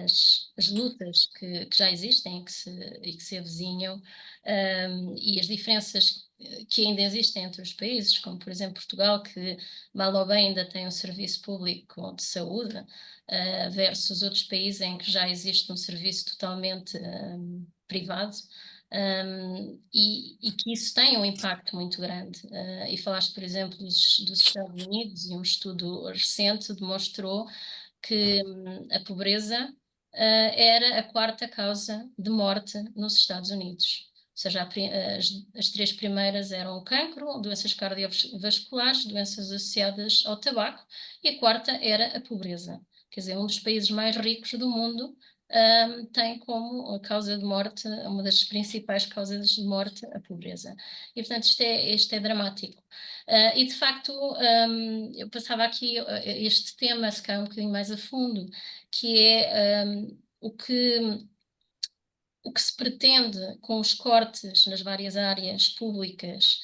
as lutas que já existem e que se avizinham, e as diferenças que ainda existem entre os países, como por exemplo Portugal, que mal ou bem ainda tem um serviço público de saúde, versus outros países em que já existe um serviço totalmente privado. E que isso tem um impacto muito grande. E falaste, por exemplo, dos Estados Unidos, e um estudo recente demonstrou que a pobreza era a quarta causa de morte nos Estados Unidos. Ou seja, as três primeiras eram o cancro, doenças cardiovasculares, doenças associadas ao tabaco, e a quarta era a pobreza. Quer dizer, um dos países mais ricos do mundo tem como causa de morte, uma das principais causas de morte, a pobreza. E, portanto, isto é dramático. E, de facto, eu passava aqui este tema, se calhar um bocadinho mais a fundo, que é o que se pretende com os cortes nas várias áreas públicas,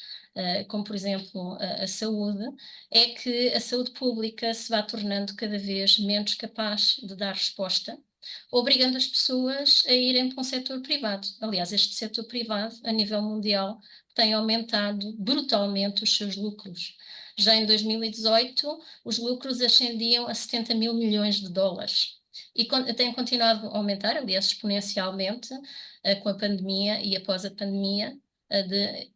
como por exemplo a saúde, é que a saúde pública se vá tornando cada vez menos capaz de dar resposta, obrigando as pessoas a irem para um setor privado. Aliás, este setor privado, a nível mundial, tem aumentado brutalmente os seus lucros. Já em 2018, os lucros ascendiam a 70 mil milhões de dólares. E tem continuado a aumentar, aliás, exponencialmente, com a pandemia e após a pandemia.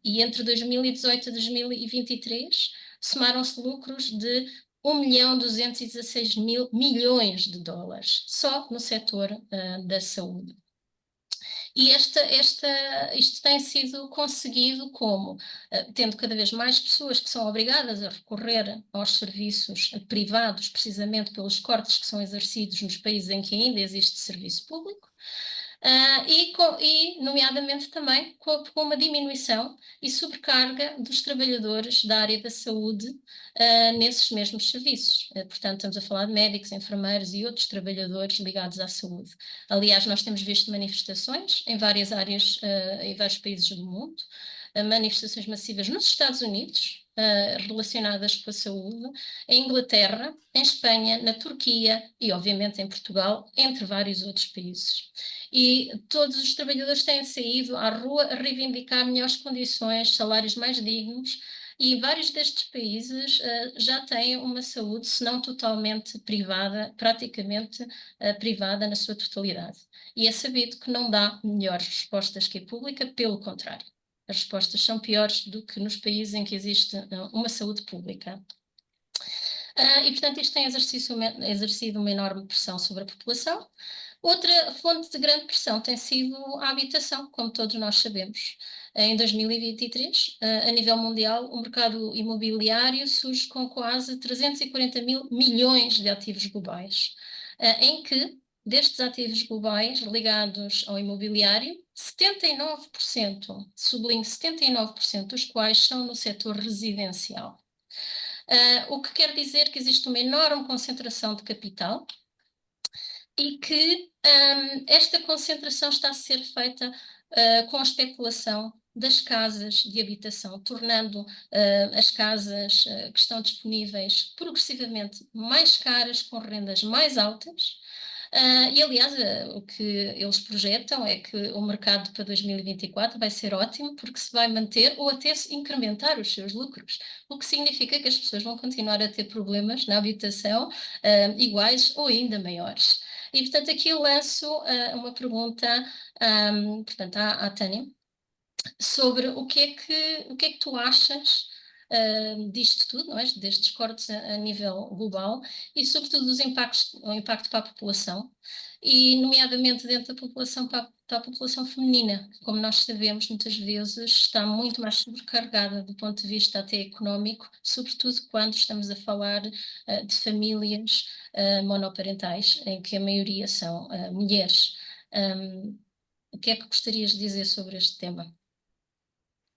E entre 2018 e 2023, somaram-se lucros de 1.216 mil milhões de dólares, só no setor da saúde. E isto tem sido conseguido como? Tendo cada vez mais pessoas que são obrigadas a recorrer aos serviços privados, precisamente pelos cortes que são exercidos nos países em que ainda existe serviço público, e nomeadamente também com uma diminuição e sobrecarga dos trabalhadores da área da saúde nesses mesmos serviços. Portanto, estamos a falar de médicos, enfermeiros e outros trabalhadores ligados à saúde. Aliás, nós temos visto manifestações em várias áreas, em vários países do mundo, manifestações massivas nos Estados Unidos, relacionadas com a saúde, em Inglaterra, em Espanha, na Turquia e, obviamente, em Portugal, entre vários outros países. E todos os trabalhadores têm saído à rua a reivindicar melhores condições, salários mais dignos, e vários destes países já têm uma saúde, se não totalmente privada, praticamente privada na sua totalidade. E é sabido que não dá melhores respostas que a pública, pelo contrário. As respostas são piores do que nos países em que existe uma saúde pública. E, portanto, isto tem exercido uma enorme pressão sobre a população. Outra fonte de grande pressão tem sido a habitação, como todos nós sabemos. Em 2023, a nível mundial, o mercado imobiliário surge com quase 340 mil milhões de ativos globais, em que, destes ativos globais ligados ao imobiliário, 79%, sublinho 79% dos quais são no setor residencial. O que quer dizer que existe uma enorme concentração de capital e que esta concentração está a ser feita com a especulação das casas de habitação, tornando as casas que estão disponíveis progressivamente mais caras, com rendas mais altas. E, aliás, o que eles projetam é que o mercado para 2024 vai ser ótimo, porque se vai manter ou até se incrementar os seus lucros, o que significa que as pessoas vão continuar a ter problemas na habitação iguais ou ainda maiores. E, portanto, aqui eu lanço uma pergunta portanto, à Tânia, sobre o que é que tu achas disto tudo, não é? Destes cortes a nível global e, sobretudo, o impacto para a população e, nomeadamente, dentro da população, para a população feminina. Como nós sabemos, muitas vezes está muito mais sobrecarregada do ponto de vista até económico, sobretudo quando estamos a falar de famílias monoparentais, em que a maioria são mulheres. O que é que gostarias de dizer sobre este tema?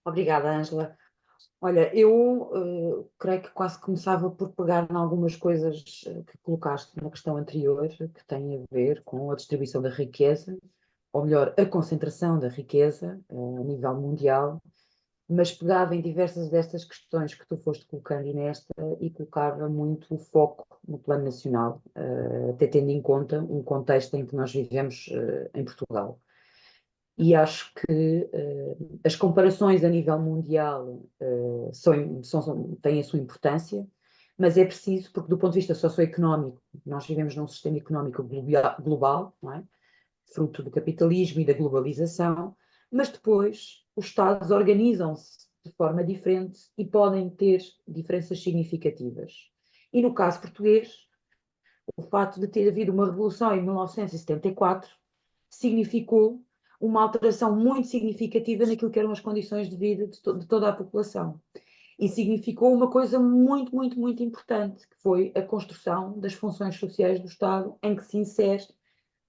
Obrigada, Ângela. Olha, eu creio que quase começava por pegar em algumas coisas que colocaste na questão anterior, que têm a ver com a distribuição da riqueza, ou melhor, a concentração da riqueza a nível mundial, mas pegava em diversas destas questões que tu foste colocando e nesta, e colocava muito o foco no plano nacional, até tendo em conta um contexto em que nós vivemos em Portugal. E acho que as comparações a nível mundial têm a sua importância, mas é preciso, porque do ponto de vista socioeconómico, nós vivemos num sistema económico global, não é? Fruto do capitalismo e da globalização, mas depois os Estados organizam-se de forma diferente e podem ter diferenças significativas. E no caso português, o fato de ter havido uma revolução em 1974 significou uma alteração muito significativa naquilo que eram as condições de vida de toda a população. E significou uma coisa muito, muito, muito importante, que foi a construção das funções sociais do Estado, em que se insere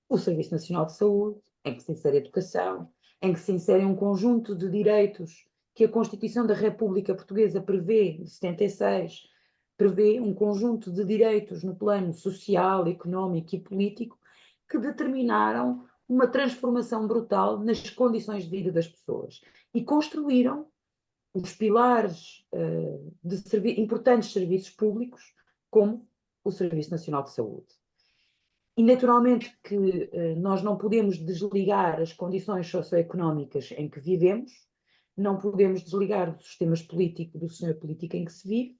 o Serviço Nacional de Saúde, em que se insere a educação, em que se insere um conjunto de direitos que a Constituição da República Portuguesa prevê, de 76, prevê um conjunto de direitos no plano social, económico e político que determinaram uma transformação brutal nas condições de vida das pessoas e construíram os pilares de importantes serviços públicos, como o Serviço Nacional de Saúde. E naturalmente que nós não podemos desligar as condições socioeconómicas em que vivemos, não podemos desligar do sistema político em que se vive,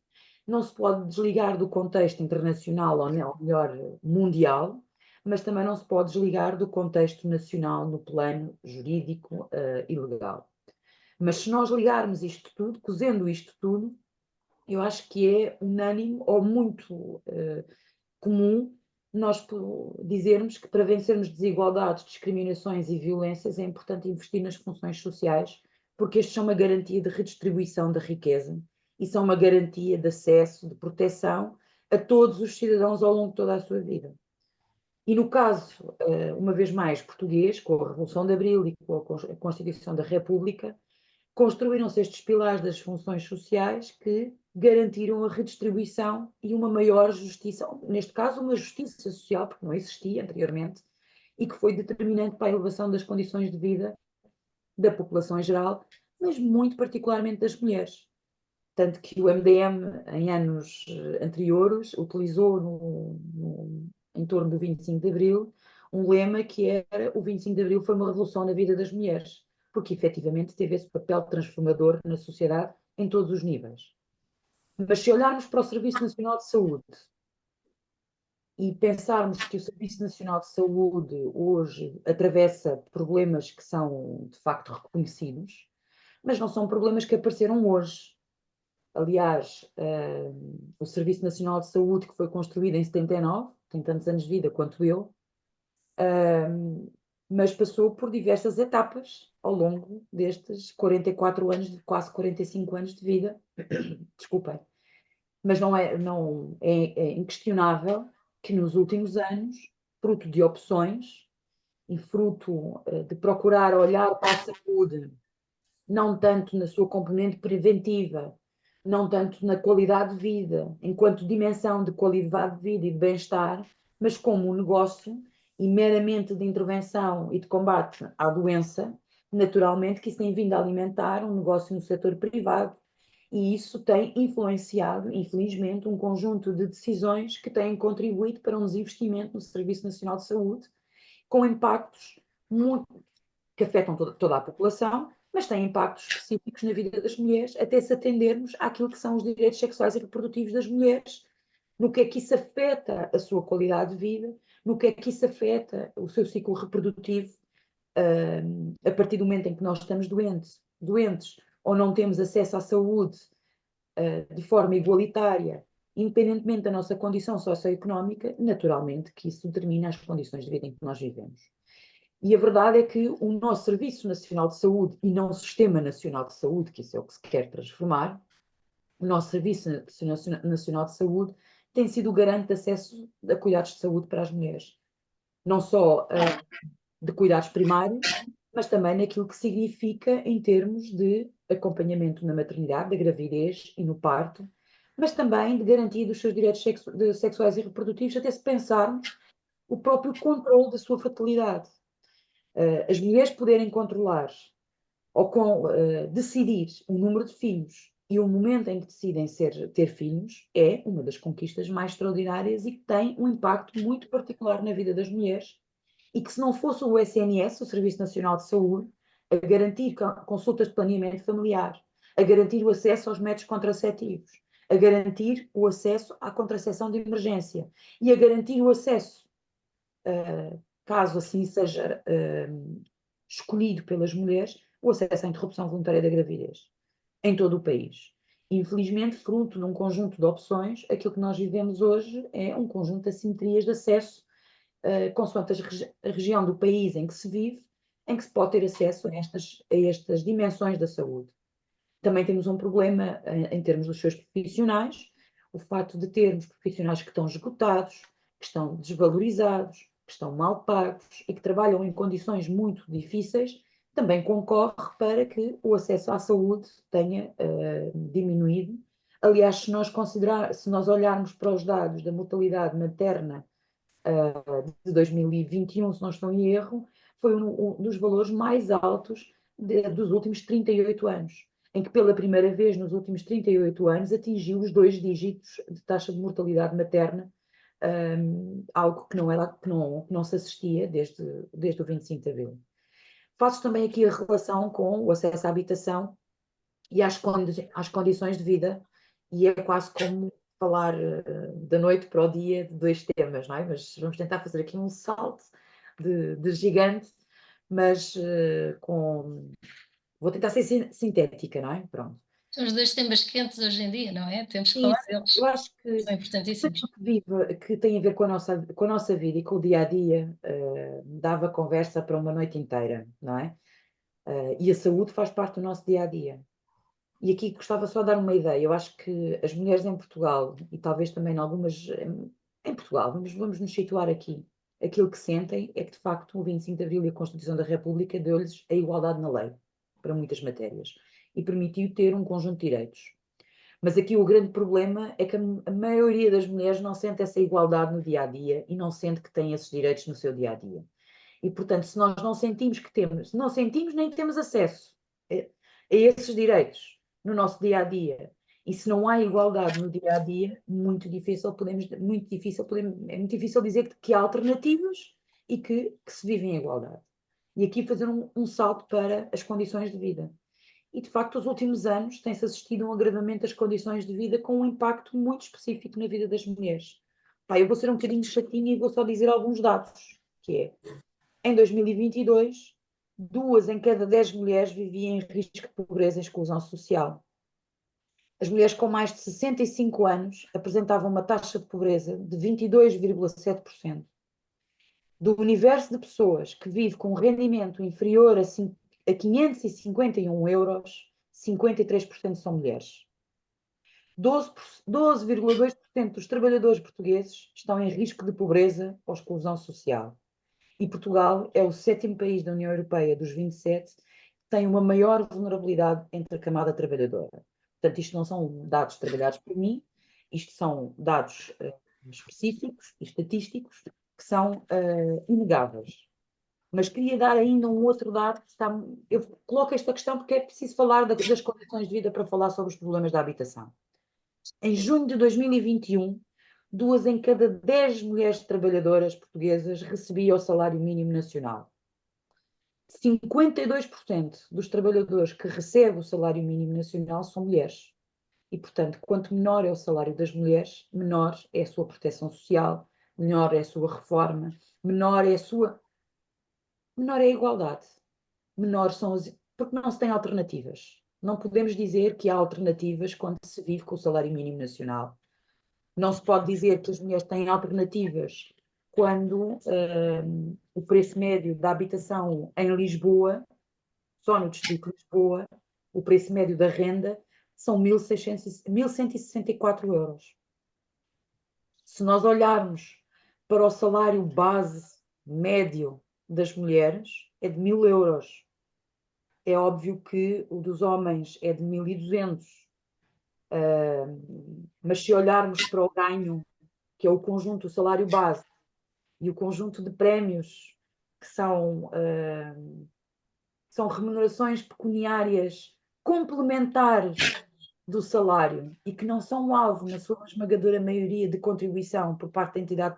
não se pode desligar do contexto internacional, ou melhor, mundial, mas também não se pode desligar do contexto nacional no plano jurídico e legal. Mas se nós ligarmos isto tudo, cozendo isto tudo, eu acho que é unânime ou muito comum nós dizermos que para vencermos desigualdades, discriminações e violências é importante investir nas funções sociais, porque estes são uma garantia de redistribuição da riqueza e são uma garantia de acesso, de proteção a todos os cidadãos ao longo de toda a sua vida. E no caso, uma vez mais, português, com a Revolução de Abril e com a Constituição da República, construíram-se estes pilares das funções sociais que garantiram a redistribuição e uma maior justiça, neste caso uma justiça social, porque não existia anteriormente, e que foi determinante para a elevação das condições de vida da população em geral, mas muito particularmente das mulheres. Tanto que o MDM, em anos anteriores, utilizou em torno do 25 de Abril, um lema que era: o 25 de Abril foi uma revolução na vida das mulheres, porque efetivamente teve esse papel transformador na sociedade em todos os níveis. Mas se olharmos para o Serviço Nacional de Saúde e pensarmos que o Serviço Nacional de Saúde hoje atravessa problemas que são de facto reconhecidos, mas não são problemas que apareceram hoje. Aliás, o Serviço Nacional de Saúde, que foi construído em 79, tem tantos anos de vida quanto eu, mas passou por diversas etapas ao longo destes 44 anos, quase 45 anos de vida. Desculpem. Mas é inquestionável que nos últimos anos, fruto de opções e fruto de procurar olhar para a saúde, não tanto na sua componente preventiva, não tanto na qualidade de vida, enquanto dimensão de qualidade de vida e de bem-estar, mas como um negócio e meramente de intervenção e de combate à doença, naturalmente que isso tem vindo a alimentar um negócio no setor privado, e isso tem influenciado, infelizmente, um conjunto de decisões que têm contribuído para um desinvestimento no Serviço Nacional de Saúde, com impactos muito, que afetam toda a população, mas têm impactos específicos na vida das mulheres, até se atendermos àquilo que são os direitos sexuais e reprodutivos das mulheres, no que é que isso afeta a sua qualidade de vida, no que é que isso afeta o seu ciclo reprodutivo, a partir do momento em que nós estamos doentes ou não temos acesso à saúde de forma igualitária, independentemente da nossa condição socioeconómica, naturalmente que isso determina as condições de vida em que nós vivemos. E a verdade é que o nosso Serviço Nacional de Saúde, e não o Sistema Nacional de Saúde, que isso é o que se quer transformar, o nosso Serviço Nacional de Saúde tem sido o garante de acesso a cuidados de saúde para as mulheres. Não só de cuidados primários, mas também naquilo que significa em termos de acompanhamento na maternidade, da gravidez e no parto, mas também de garantia dos seus direitos sexuais e reprodutivos, até se pensarmos o próprio controle da sua fertilidade. As mulheres poderem controlar ou decidir o número de filhos e o momento em que decidem ter filhos é uma das conquistas mais extraordinárias e que tem um impacto muito particular na vida das mulheres, e que se não fosse o SNS, o Serviço Nacional de Saúde, a garantir consultas de planeamento familiar, a garantir o acesso aos métodos contraceptivos, a garantir o acesso à contracepção de emergência e a garantir o acesso, caso assim seja escolhido pelas mulheres, o acesso à interrupção voluntária da gravidez em todo o país. Infelizmente, fruto de um conjunto de opções, aquilo que nós vivemos hoje é um conjunto de assimetrias de acesso, consoante a região do país em que se vive, em que se pode ter acesso a estas dimensões da saúde. Também temos um problema em termos dos seus profissionais, o facto de termos profissionais que estão esgotados, que estão desvalorizados, que estão mal pagos e que trabalham em condições muito difíceis, também concorre para que o acesso à saúde tenha diminuído. Aliás, se nós olharmos para os dados da mortalidade materna de 2021, se não estou em erro, foi um dos valores mais altos dos últimos 38 anos, em que pela primeira vez nos últimos 38 anos atingiu os 2 dígitos de taxa de mortalidade materna, algo que não se assistia desde o 25 de Abril. Faço também aqui a relação com o acesso à habitação e às condições de vida, e é quase como falar da noite para o dia de 2 temas, não é? Mas vamos tentar fazer aqui um salto de gigante, mas vou tentar ser sintética, não é? Pronto. São os dois temas quentes hoje em dia, não é? Temos que falar Isso, deles. eu acho que São importantíssimos. que tem a ver com a nossa vida e com o dia a dia, dava conversa para uma noite inteira, não é? E a saúde faz parte do nosso dia a dia. E aqui gostava só de dar uma ideia. Eu acho que as mulheres em Portugal, e talvez também em algumas em Portugal, vamos nos situar aqui. Aquilo que sentem é que, de facto, o 25 de Abril e a Constituição da República deu-lhes a igualdade na lei, para muitas matérias, e permitiu ter um conjunto de direitos. Mas aqui o grande problema é que a maioria das mulheres não sente essa igualdade no dia a dia e não sente que tem esses direitos no seu dia a dia. E, portanto, se nós não sentimos que temos, não sentimos nem temos acesso a esses direitos no nosso dia a dia, e se não há igualdade no dia a dia, é muito difícil dizer que há alternativas e que se vive em igualdade. E aqui fazer um salto para as condições de vida. E, de facto, nos últimos anos tem-se assistido a um agravamento das condições de vida com um impacto muito específico na vida das mulheres. Eu vou ser um bocadinho chatinha e vou só dizer alguns dados, que é, em 2022, 2 em cada 10 mulheres viviam em risco de pobreza e exclusão social. As mulheres com mais de 65 anos apresentavam uma taxa de pobreza de 22,7%. Do universo de pessoas que vive com um rendimento inferior a 551 euros, 53% são mulheres. 12,2% dos trabalhadores portugueses estão em risco de pobreza ou exclusão social. E Portugal é o 7º país da União Europeia dos 27 que tem uma maior vulnerabilidade entre a camada trabalhadora. Portanto, isto não são dados trabalhados por mim, isto são dados específicos e estatísticos que são inegáveis. Mas queria dar ainda um outro dado. Eu coloco esta questão porque é preciso falar das condições de vida para falar sobre os problemas da habitação. Em junho de 2021, 2 em cada 10 mulheres trabalhadoras portuguesas recebiam o salário mínimo nacional. 52% dos trabalhadores que recebem o salário mínimo nacional são mulheres. E, portanto, quanto menor é o salário das mulheres, menor é a sua proteção social, menor é a sua reforma, menor é a igualdade. Menor são porque não se tem alternativas. Não podemos dizer que há alternativas quando se vive com o salário mínimo nacional. Não se pode dizer que as mulheres têm alternativas quando o preço médio da habitação em Lisboa, só no distrito de Lisboa, o preço médio da renda são 1.164 euros. Se nós olharmos para o salário base médio das mulheres, é de 1.000 euros. É óbvio que o dos homens é de 1.200. Mas se olharmos para o ganho, que é o conjunto do salário base e o conjunto de prémios, que são remunerações pecuniárias complementares do salário e que não são alvo, na sua esmagadora maioria, de contribuição por parte da entidade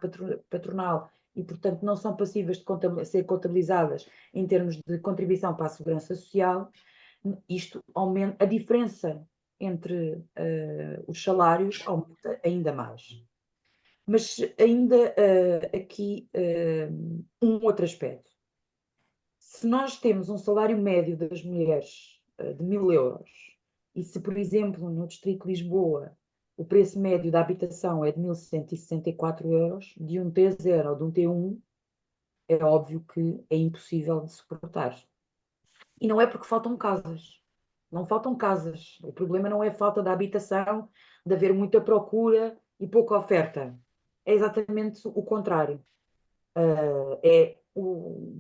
patronal e, portanto, não são passíveis de ser contabilizadas em termos de contribuição para a segurança social, isto aumenta, a diferença entre os salários aumenta ainda mais. Mas ainda aqui um outro aspecto. Se nós temos um salário médio das mulheres de 1.000 euros, e se, por exemplo, no Distrito de Lisboa, o preço médio da habitação é de 1.164 euros, de um T0 ou de um T1, é óbvio que é impossível de suportar. E não é porque faltam casas. Não faltam casas. O problema não é a falta da habitação, de haver muita procura e pouca oferta. É exatamente o contrário.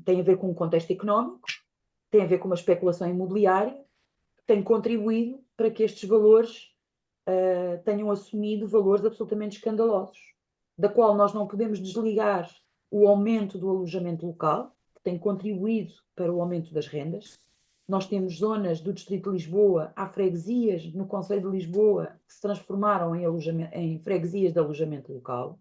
Tem a ver com o contexto económico, tem a ver com uma especulação imobiliária, que tem contribuído para que estes valores tenham assumido valores absolutamente escandalosos, da qual nós não podemos desligar o aumento do alojamento local, que tem contribuído para o aumento das rendas. Nós temos zonas do Distrito de Lisboa, há freguesias no Conselho de Lisboa que se transformaram em freguesias de alojamento local.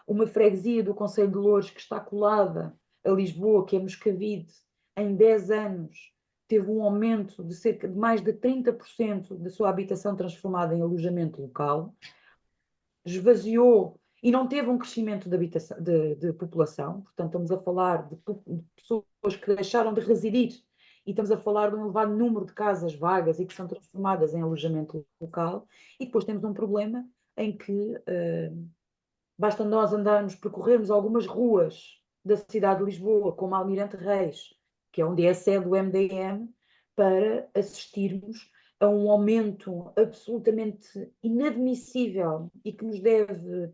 Uma freguesia do Conselho de Loures que está colada a Lisboa, que é Moscavide, em 10 anos teve um aumento de cerca de mais de 30% da sua habitação transformada em alojamento local, esvaziou e não teve um crescimento de, habitação, de população, portanto estamos a falar de pessoas que deixaram de residir e estamos a falar de um elevado número de casas vagas e que são transformadas em alojamento local, e depois temos um problema em que basta nós andarmos, percorrermos algumas ruas da cidade de Lisboa, como Almirante Reis, que é onde é a sede do MDM, para assistirmos a um aumento absolutamente inadmissível e que nos deve,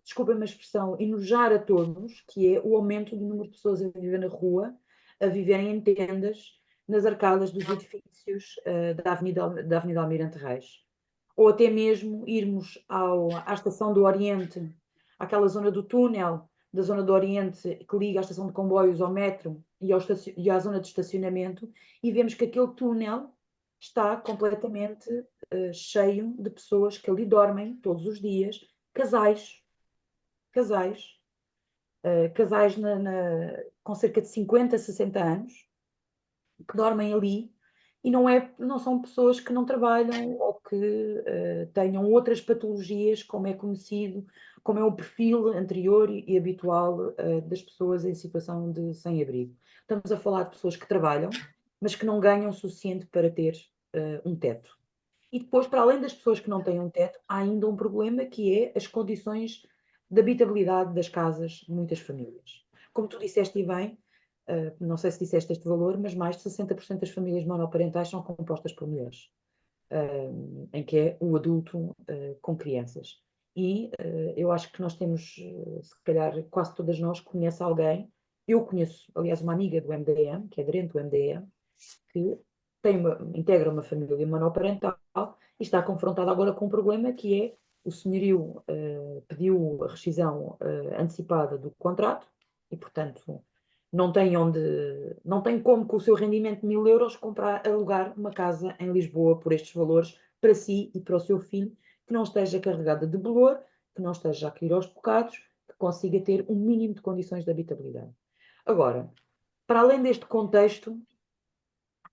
desculpem-me a expressão, enojar a todos, que é o aumento do número de pessoas a viver na rua, a viverem em tendas, nas arcadas dos edifícios da Avenida Almirante Reis. Ou até mesmo irmos à Estação do Oriente, àquela zona do túnel da zona do Oriente que liga à estação de comboios ao metro e à zona de estacionamento, e vemos que aquele túnel está completamente cheio de pessoas que ali dormem todos os dias, casais, casais, casais com cerca de 50, 60 anos, que dormem ali, e não são pessoas que não trabalham ou que tenham outras patologias, como é conhecido, como é o perfil anterior e habitual das pessoas em situação de sem-abrigo. Estamos a falar de pessoas que trabalham, mas que não ganham o suficiente para ter um teto. E depois, para além das pessoas que não têm um teto, há ainda um problema, que é as condições de habitabilidade das casas de muitas famílias. Como tu disseste e bem, não sei se disseste este valor, mas mais de 60% das famílias monoparentais são compostas por mulheres, em que é o adulto com crianças. E eu acho que nós temos, se calhar quase todas nós conhece alguém, eu conheço, aliás, uma amiga do MDM, que é aderente do MDM, que integra uma família monoparental e está confrontada agora com um problema, que é o senhorio pediu a rescisão antecipada do contrato e, portanto, não tem como, com o seu rendimento de 1.000 euros, alugar uma casa em Lisboa por estes valores para si e para o seu filho, que não esteja carregada de bolor, que não esteja a cair aos bocados, que consiga ter um mínimo de condições de habitabilidade. Agora, para além deste contexto,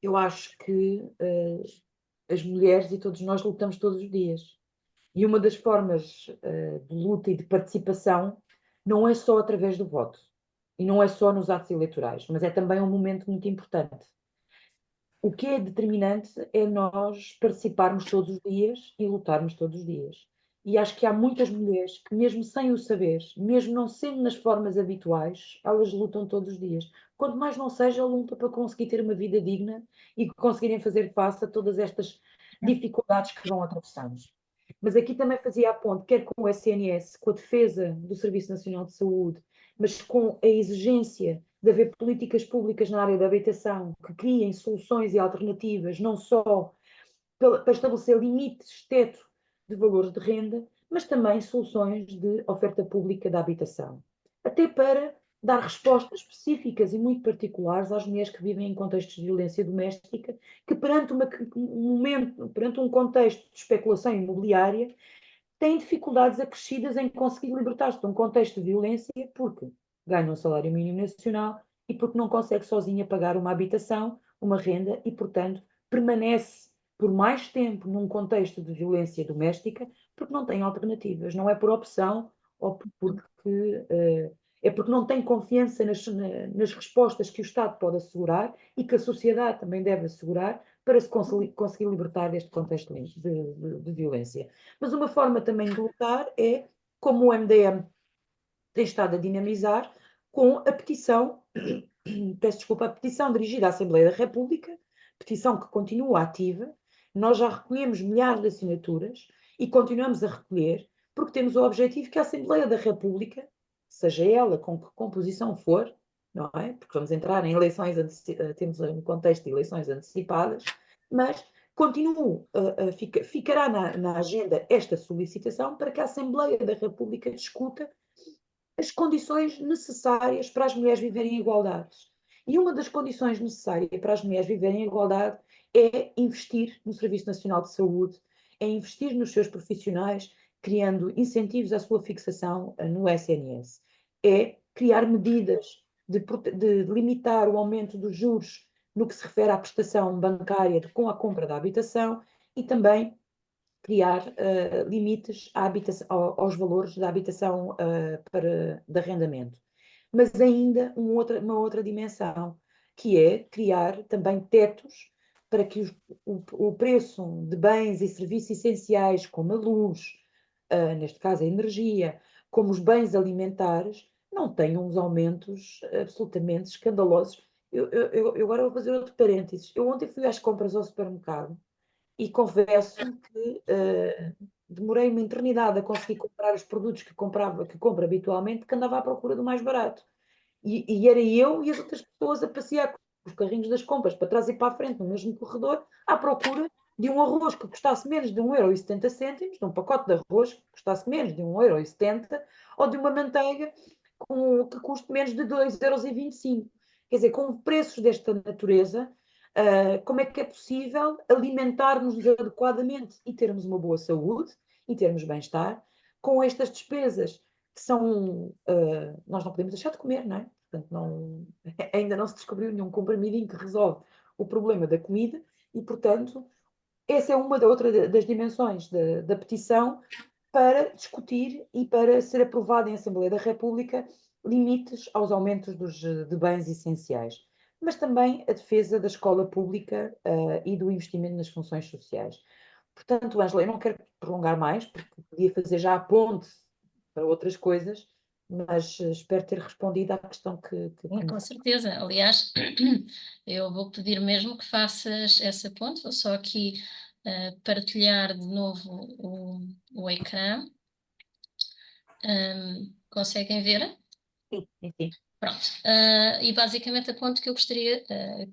eu acho que as mulheres e todos nós lutamos todos os dias. E uma das formas de luta e de participação não é só através do voto. E não é só nos atos eleitorais, mas é também um momento muito importante. O que é determinante é nós participarmos todos os dias e lutarmos todos os dias. E acho que há muitas mulheres que, mesmo sem o saber, mesmo não sendo nas formas habituais, elas lutam todos os dias. Quanto mais não seja a luta para conseguir ter uma vida digna e conseguirem fazer face a todas estas dificuldades que vão atravessando. Mas aqui também fazia a ponte, quer com o SNS, com a defesa do Serviço Nacional de Saúde, mas com a exigência de haver políticas públicas na área da habitação que criem soluções e alternativas, não só para estabelecer limites, teto de valores de renda, mas também soluções de oferta pública da habitação. Até para dar respostas específicas e muito particulares às mulheres que vivem em contextos de violência doméstica, que perante um contexto de especulação imobiliária, têm dificuldades acrescidas em conseguir libertar-se de um contexto de violência porque ganha um salário mínimo nacional e porque não consegue sozinha pagar uma habitação, uma renda e, portanto, permanece por mais tempo num contexto de violência doméstica porque não tem alternativas. Não é por opção ou porque é porque não tem confiança nas respostas que o Estado pode assegurar e que a sociedade também deve assegurar para se conseguir libertar deste contexto de violência. Mas uma forma também de lutar é, como o MDM tem estado a dinamizar, com a petição, peço desculpa, a petição dirigida à Assembleia da República, petição que continua ativa. Nós já recolhemos milhares de assinaturas e continuamos a recolher, porque temos o objetivo que a Assembleia da República, seja ela com que composição for, não é? Porque vamos entrar em eleições, temos um contexto de eleições antecipadas, mas ficará na agenda esta solicitação para que a Assembleia da República discuta as condições necessárias para as mulheres viverem em igualdade. E uma das condições necessárias para as mulheres viverem em igualdade é investir no Serviço Nacional de Saúde, é investir nos seus profissionais, criando incentivos à sua fixação no SNS, é criar medidas de limitar o aumento dos juros no que se refere à prestação bancária com a compra da habitação e também criar limites aos valores da habitação de arrendamento. Mas ainda uma outra dimensão, que é criar também tetos para que o preço de bens e serviços essenciais, como a luz, neste caso a energia, como os bens alimentares, não tenham uns aumentos absolutamente escandalosos. Eu agora vou fazer outro parênteses. Eu ontem fui às compras ao supermercado e confesso que demorei uma eternidade a conseguir comprar os produtos que compro habitualmente, que andava à procura do mais barato. E era eu e as outras pessoas a passear com os carrinhos das compras para trás e para a frente no mesmo corredor, à procura de um arroz que custasse menos de 1,70 €, de um pacote de arroz que custasse menos de 1,70 € ou de uma manteiga que custe menos de 2,25 €. Quer dizer, com preços desta natureza, como é que é possível alimentar-nos adequadamente e termos uma boa saúde e termos bem-estar com estas despesas que são. Nós não podemos deixar de comer, não é? Portanto, ainda não se descobriu nenhum comprimidinho que resolve o problema da comida e, portanto, essa é uma outra das dimensões da petição para discutir e para ser aprovada em Assembleia da República limites aos aumentos de bens essenciais, mas também a defesa da escola pública e do investimento nas funções sociais. Portanto, Ângela, eu não quero prolongar mais, porque podia fazer já a ponte para outras coisas, mas espero ter respondido à questão que Com certeza. Aliás, eu vou pedir mesmo que faças essa ponte. Vou só aqui partilhar de novo o ecrã. Conseguem ver? Sim, sim, sim. Pronto. E basicamente a ponto que eu gostaria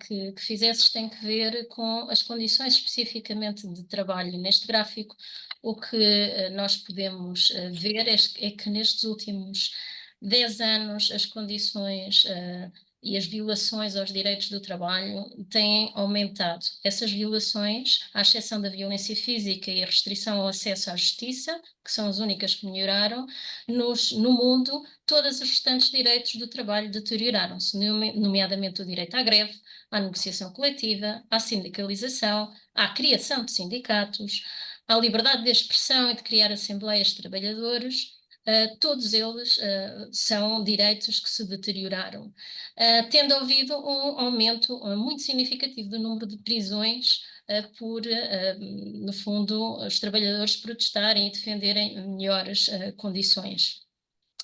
que fizesses tem que ver com as condições especificamente de trabalho. Neste gráfico, o que nós podemos ver é que nestes últimos 10 anos as condições e as violações aos direitos do trabalho têm aumentado. Essas violações, à exceção da violência física e a restrição ao acesso à justiça, que são as únicas que melhoraram, no mundo, todos os restantes direitos do trabalho deterioraram-se, nomeadamente o direito à greve, à negociação coletiva, à sindicalização, à criação de sindicatos, à liberdade de expressão e de criar assembleias de trabalhadores. Todos eles são direitos que se deterioraram, tendo havido um aumento muito significativo do número de prisões por, no fundo, os trabalhadores protestarem e defenderem melhores condições.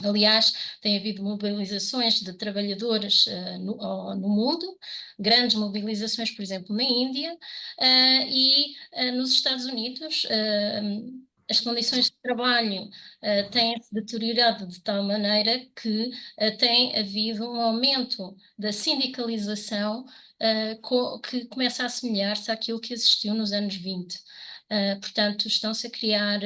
Aliás, tem havido mobilizações de trabalhadores no mundo, grandes mobilizações, por exemplo, na Índia e nos Estados Unidos. As condições de trabalho têm-se deteriorado de tal maneira que tem havido um aumento da sindicalização que começa a assemelhar-se àquilo que existiu nos anos 20. Portanto, estão-se a criar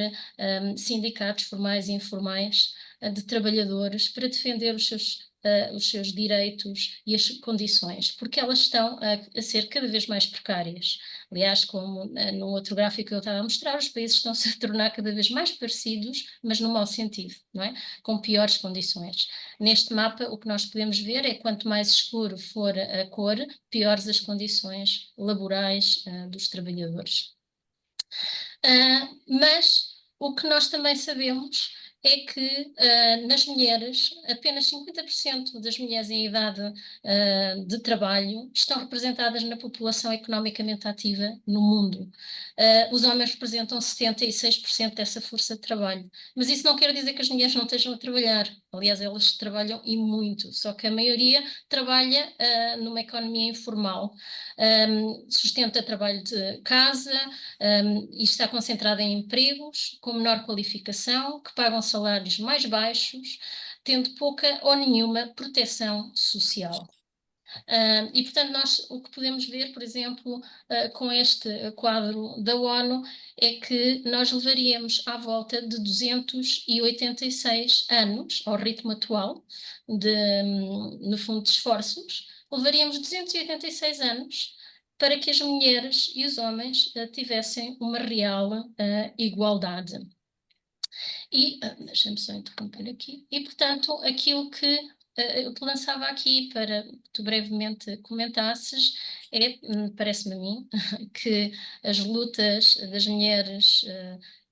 sindicatos formais e informais de trabalhadores para defender os seus os seus direitos e as condições, porque elas estão a ser cada vez mais precárias. Aliás, como no outro gráfico que eu estava a mostrar, os países estão-se a tornar cada vez mais parecidos, mas no mau sentido, não é? Com piores condições. Neste mapa, o que nós podemos ver é que quanto mais escuro for a cor, piores as condições laborais dos trabalhadores. Mas o que nós também sabemos é que nas mulheres, apenas 50% das mulheres em idade de trabalho estão representadas na população economicamente ativa no mundo. Os homens representam 76% dessa força de trabalho. Mas isso não quer dizer que as mulheres não estejam a trabalhar. Aliás, elas trabalham e muito, só que a maioria trabalha numa economia informal. Sustenta trabalho de casa, e está concentrada em empregos com menor qualificação, que pagam salários mais baixos, tendo pouca ou nenhuma proteção social. E, portanto, nós o que podemos ver, por exemplo, com este quadro da ONU, é que nós levaríamos à volta de 286 anos, ao ritmo atual, no fundo de esforços, levaríamos 286 anos para que as mulheres e os homens tivessem uma real igualdade. E, deixa-me só interromper aqui, e portanto aquilo que eu te lançava aqui para que tu brevemente comentasses é, parece-me a mim, que as lutas das mulheres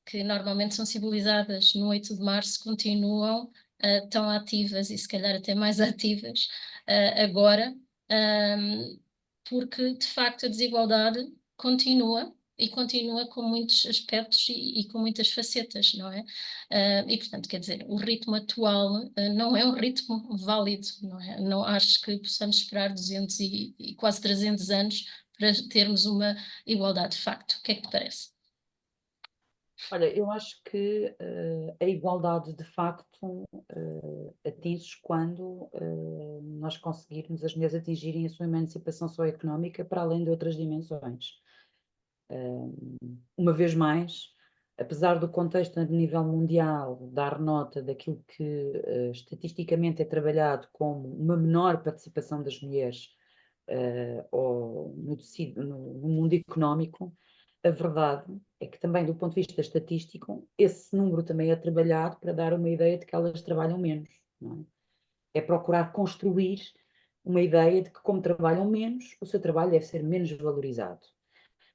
que normalmente são civilizadas no 8 de março continuam tão ativas e se calhar até mais ativas agora, porque de facto a desigualdade continua e continua com muitos aspectos e com muitas facetas, não é? E, portanto, quer dizer, o ritmo atual não é um ritmo válido, não é? Não acho que possamos esperar 200 e quase 300 anos para termos uma igualdade de facto. O que é que te parece? Olha, eu acho que a igualdade de facto atinge quando nós conseguirmos as mulheres atingirem a sua emancipação socioeconómica para além de outras dimensões. Uma vez mais, apesar do contexto a nível mundial dar nota daquilo que estatisticamente é trabalhado como uma menor participação das mulheres no mundo económico, a verdade é que também do ponto de vista estatístico, esse número também é trabalhado para dar uma ideia de que elas trabalham menos, não é? É procurar construir uma ideia de que como trabalham menos, o seu trabalho deve ser menos valorizado.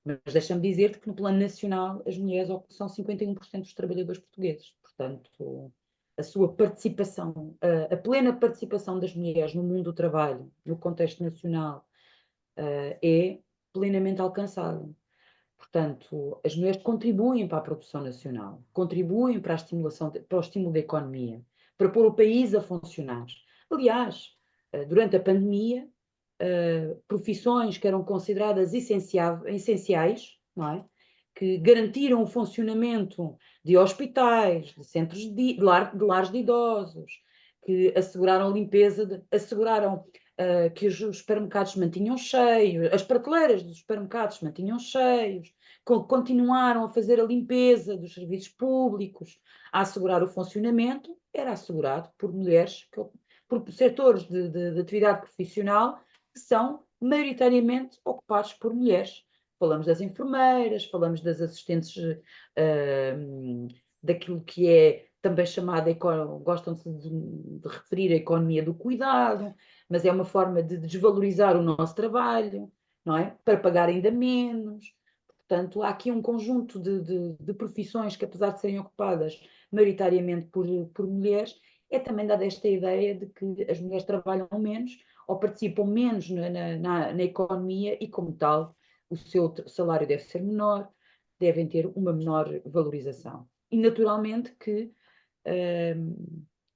Mas deixa-me dizer-te que no plano nacional as mulheres são 51% dos trabalhadores portugueses. Portanto, a sua participação, a plena participação das mulheres no mundo do trabalho, no contexto nacional, é plenamente alcançada. Portanto, as mulheres contribuem para a produção nacional, contribuem para a estimulação, para o estímulo da economia, para pôr o país a funcionar. Aliás, durante a pandemia, profissões que eram consideradas essenciais, não é? Que garantiram o funcionamento de hospitais, de centros de lares de idosos, que asseguraram a limpeza, asseguraram que os supermercados se mantinham cheios, as prateleiras dos supermercados se mantinham cheios, continuaram a fazer a limpeza dos serviços públicos, a assegurar o funcionamento, era assegurado por mulheres, por setores de atividade profissional que são maioritariamente ocupados por mulheres. Falamos das enfermeiras, falamos das assistentes daquilo que é também chamada, gostam-se de referir a economia do cuidado, mas é uma forma de desvalorizar o nosso trabalho, não é? Para pagar ainda menos. Portanto, há aqui um conjunto de profissões que, apesar de serem ocupadas maioritariamente por mulheres, é também dada esta ideia de que as mulheres trabalham menos ou participam menos na economia e, como tal, o seu salário deve ser menor, devem ter uma menor valorização. E, naturalmente, que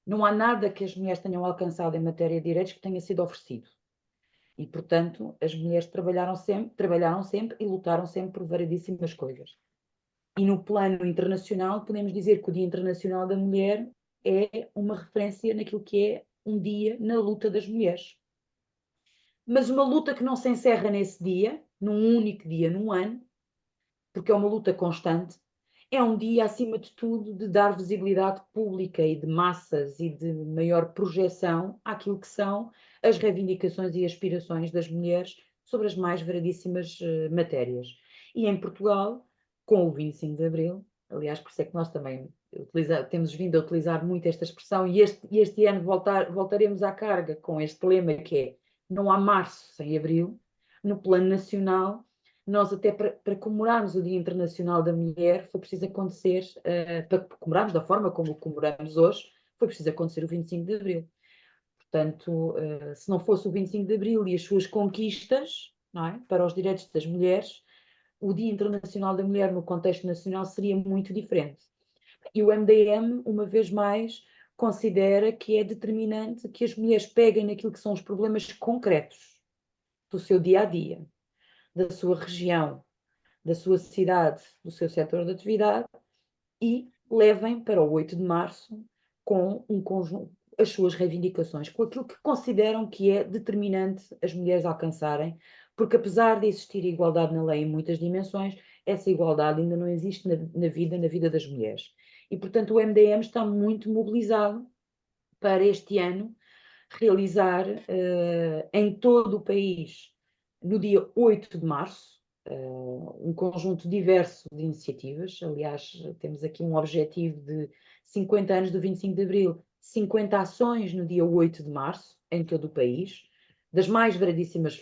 não há nada que as mulheres tenham alcançado em matéria de direitos que tenha sido oferecido. E, portanto, as mulheres trabalharam sempre e lutaram sempre por variedíssimas coisas. E no plano internacional, podemos dizer que o Dia Internacional da Mulher é uma referência naquilo que é um dia na luta das mulheres. Mas uma luta que não se encerra nesse dia, num único dia, num ano, porque é uma luta constante, é um dia, acima de tudo, de dar visibilidade pública e de massas e de maior projeção àquilo que são as reivindicações e aspirações das mulheres sobre as mais variedíssimas matérias. E em Portugal, com o 25 de Abril, aliás, por isso é que nós também temos vindo a utilizar muito esta expressão, e este ano voltaremos à carga com este lema que é: não há março sem abril. No plano nacional, nós até para comemorarmos o Dia Internacional da Mulher, foi preciso acontecer, para comemorarmos da forma como o comemoramos hoje, foi preciso acontecer o 25 de Abril. Portanto, se não fosse o 25 de Abril e as suas conquistas, não é, para os direitos das mulheres, o Dia Internacional da Mulher no contexto nacional seria muito diferente. E o MDM, uma vez mais, considera que é determinante que as mulheres peguem naquilo que são os problemas concretos do seu dia a dia, da sua região, da sua cidade, do seu setor de atividade, e levem para o 8 de março com um conjunto, as suas reivindicações, com aquilo que consideram que é determinante as mulheres alcançarem, porque apesar de existir igualdade na lei em muitas dimensões, essa igualdade ainda não existe na vida das mulheres. E, portanto, o MDM está muito mobilizado para este ano realizar em todo o país, no dia 8 de março, um conjunto diverso de iniciativas. Aliás, temos aqui um objetivo de 50 anos do 25 de Abril, 50 ações no dia 8 de março, em todo o país, das mais variedíssimas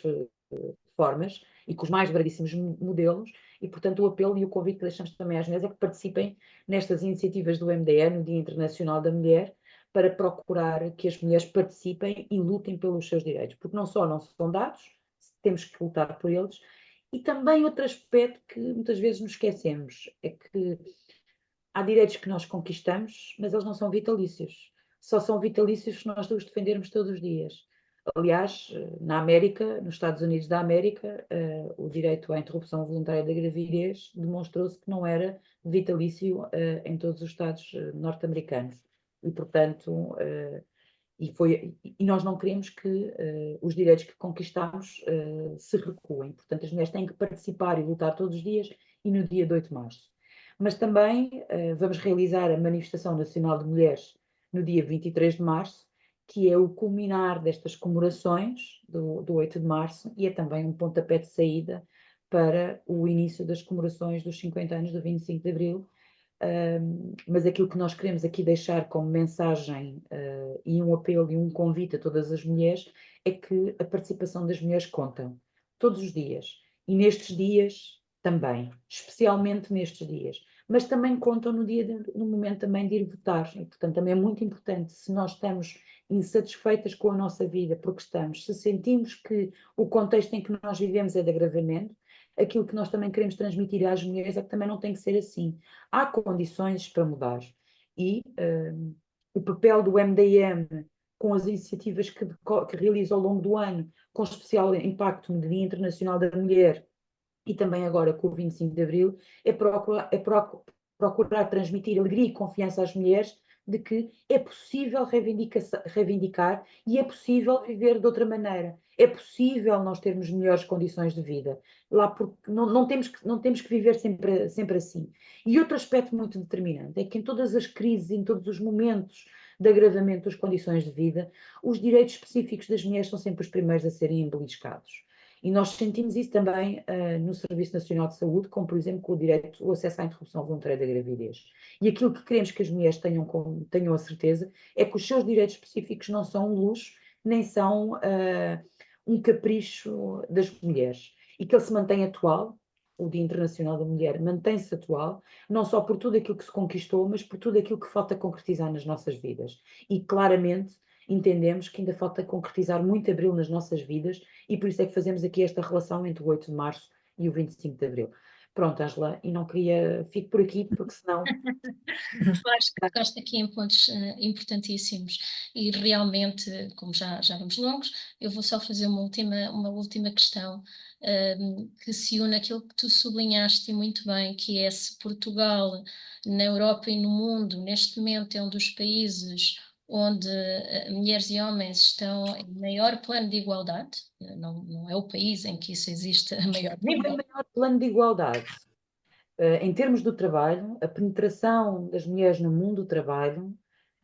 formas e com os mais variedíssimos modelos, e, portanto, o apelo e o convite que deixamos também às mulheres é que participem nestas iniciativas do MDE, no Dia Internacional da Mulher, para procurar que as mulheres participem e lutem pelos seus direitos, porque não só não são dados, temos que lutar por eles, e também outro aspecto que muitas vezes nos esquecemos, é que há direitos que nós conquistamos, mas eles não são vitalícios. Só são vitalícios se nós os defendermos todos os dias. Aliás, na América, nos Estados Unidos da América, o direito à interrupção voluntária da gravidez demonstrou-se que não era vitalício em todos os estados norte-americanos. E, portanto, e nós não queremos que os direitos que conquistamos se recuem. Portanto, as mulheres têm que participar e lutar todos os dias e no dia de 8 de março. Mas também vamos realizar a Manifestação Nacional de Mulheres no dia 23 de março, que é o culminar destas comemorações do 8 de março e é também um pontapé de saída para o início das comemorações dos 50 anos do 25 de Abril. Mas aquilo que nós queremos aqui deixar como mensagem e um apelo e um convite a todas as mulheres é que a participação das mulheres conta todos os dias e nestes dias também, especialmente nestes dias, mas também contam no momento também de ir votar, e portanto também é muito importante. Se nós estamos insatisfeitas com a nossa vida porque estamos, se sentimos que o contexto em que nós vivemos é de agravamento, aquilo que nós também queremos transmitir às mulheres é que também não tem que ser assim. Há condições para mudar e o papel do MDM com as iniciativas que realiza ao longo do ano, com especial impacto no Dia Internacional da Mulher e também agora com o 25 de Abril, procurar transmitir alegria e confiança às mulheres de que é possível reivindicar e é possível viver de outra maneira. É possível nós termos melhores condições de vida. Lá porque não temos que viver sempre assim. E outro aspecto muito determinante é que em todas as crises, em todos os momentos de agravamento das condições de vida, os direitos específicos das mulheres são sempre os primeiros a serem beliscados. E nós sentimos isso também no Serviço Nacional de Saúde, como por exemplo com o acesso à interrupção voluntária da gravidez. E aquilo que queremos que as mulheres tenham a certeza é que os seus direitos específicos não são um luxo, nem são um capricho das mulheres. E que ele se mantém atual, o Dia Internacional da Mulher mantém-se atual, não só por tudo aquilo que se conquistou, mas por tudo aquilo que falta concretizar nas nossas vidas. E claramente entendemos que ainda falta concretizar muito Abril nas nossas vidas e por isso é que fazemos aqui esta relação entre o 8 de março e o 25 de Abril. Pronto, Ângela, e não queria... Fico por aqui, porque senão... Acho que tocaste aqui em pontos importantíssimos e realmente, como já vamos longos, eu vou só fazer uma última questão que se une àquilo que tu sublinhaste muito bem, que é se Portugal, na Europa e no mundo, neste momento é um dos países onde mulheres e homens estão em maior plano de igualdade, não é o país em que isso existe a maior Nem bem nível. maior plano de igualdade. em termos do trabalho, a penetração das mulheres no mundo do trabalho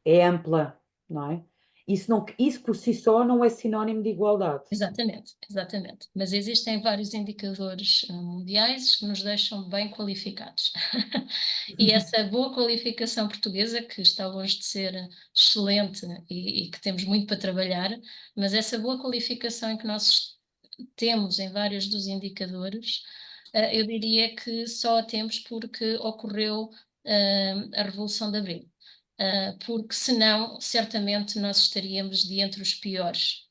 é ampla, não é? Isso por si só não é sinónimo de igualdade. Exatamente, exatamente. Mas existem vários indicadores mundiais que nos deixam bem qualificados. E essa boa qualificação portuguesa, que está longe de ser excelente e que temos muito para trabalhar, mas essa boa qualificação em que nós temos em vários dos indicadores, eu diria que só a temos porque ocorreu a Revolução de Abril. Porque senão, certamente, nós estaríamos de entre os piores,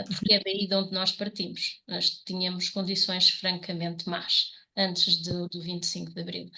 porque é daí de onde nós partimos. Nós tínhamos condições francamente más antes do 25 de Abril.